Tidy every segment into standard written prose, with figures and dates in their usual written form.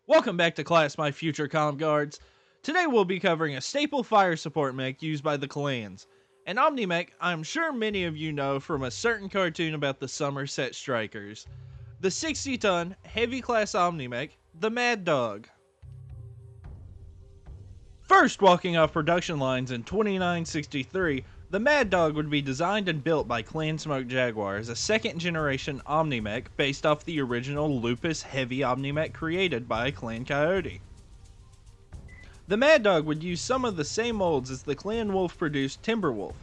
Welcome back to class, my future comm guards. Today we'll be covering a staple fire support mech used by the clans. An Omni-Mech I'm sure many of you know from a certain cartoon about the Somerset Strikers. The 60-ton, heavy class Omni-Mech, the Mad Dog. First walking off production lines in 2963, the Mad Dog would be designed and built by Clan Smoke Jaguar as a second generation Omni-Mech based off the original Lupus Heavy Omni-Mech created by Clan Coyote. The Mad Dog would use some of the same molds as the Clan Wolf produced Timberwolf,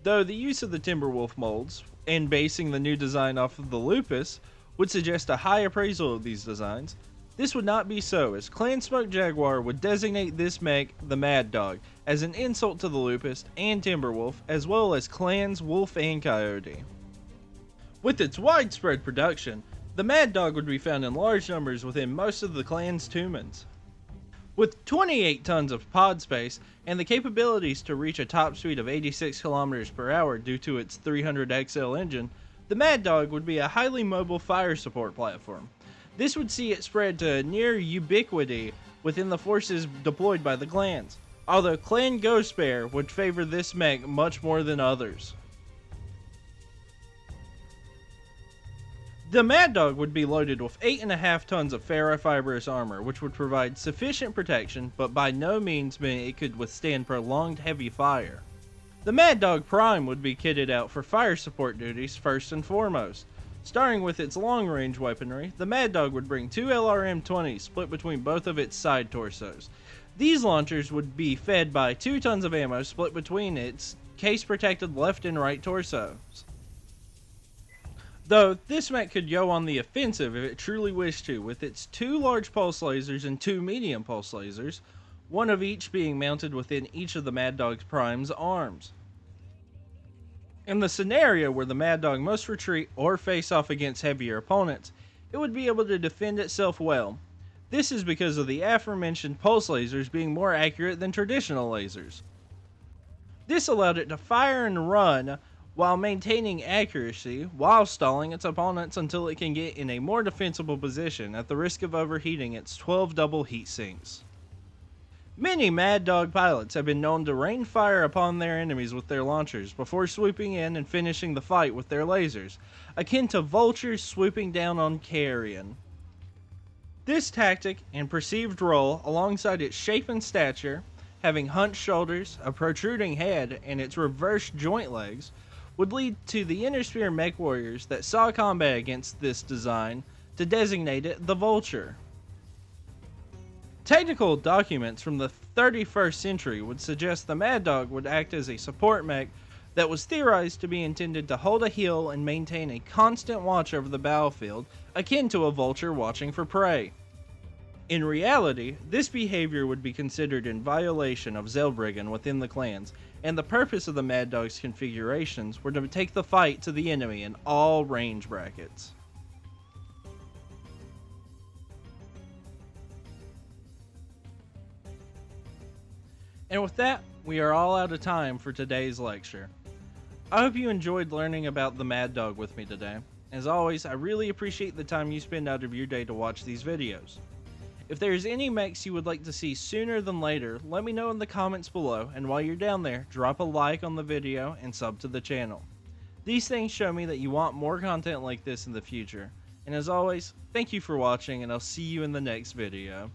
though the use of the Timberwolf molds, and basing the new design off of the Lupus, would suggest a high appraisal of these designs. This would not be so, as Clan Smoke Jaguar would designate this mech the Mad Dog, as an insult to the Lupus and Timberwolf, as well as Clans Wolf and Coyote. With its widespread production, the Mad Dog would be found in large numbers within most of the Clan's Tumans. With 28 tons of pod space and the capabilities to reach a top speed of 86 km per hour due to its 300XL engine, the Mad Dog would be a highly mobile fire support platform. This would see it spread to near ubiquity within the forces deployed by the clans, although Clan Ghost Bear would favor this mech much more than others. The Mad Dog would be loaded with 8.5 tons of ferrofibrous armor, which would provide sufficient protection, but by no means mean it could withstand prolonged heavy fire. The Mad Dog Prime would be kitted out for fire support duties first and foremost. Starting with its long-range weaponry, the Mad Dog would bring two LRM-20s split between both of its side torsos. These launchers would be fed by 2 tons of ammo split between its case-protected left and right torsos. Though, this mech could go on the offensive if it truly wished to, with its 2 large pulse lasers and 2 medium pulse lasers, one of each being mounted within each of the Mad Dog's Prime's arms. In the scenario where the Mad Dog must retreat or face off against heavier opponents, it would be able to defend itself well. This is because of the aforementioned pulse lasers being more accurate than traditional lasers. This allowed it to fire and run while maintaining accuracy, while stalling its opponents until it can get in a more defensible position at the risk of overheating its 12 double heat sinks. Many Mad Dog pilots have been known to rain fire upon their enemies with their launchers before swooping in and finishing the fight with their lasers, akin to vultures swooping down on carrion. This tactic and perceived role, alongside its shape and stature, having hunched shoulders, a protruding head, and its reversed joint legs, would lead to the Innersphere Mechwarriors that saw combat against this design to designate it the Vulture. Technical documents from the 31st century would suggest the Mad Dog would act as a support mech that was theorized to be intended to hold a heel and maintain a constant watch over the battlefield, akin to a vulture watching for prey. In reality, this behavior would be considered in violation of Zelbriggen within the clans, and the purpose of the Mad Dog's configurations were to take the fight to the enemy in all range brackets. And with that, we are all out of time for today's lecture. I hope you enjoyed learning about the Mad Dog with me today. As always, I really appreciate the time you spend out of your day to watch these videos. If there's any mechs you would like to see sooner than later, let me know in the comments below, and while you're down there, drop a like on the video and sub to the channel. These things show me that you want more content like this in the future. And as always, thank you for watching, and I'll see you in the next video.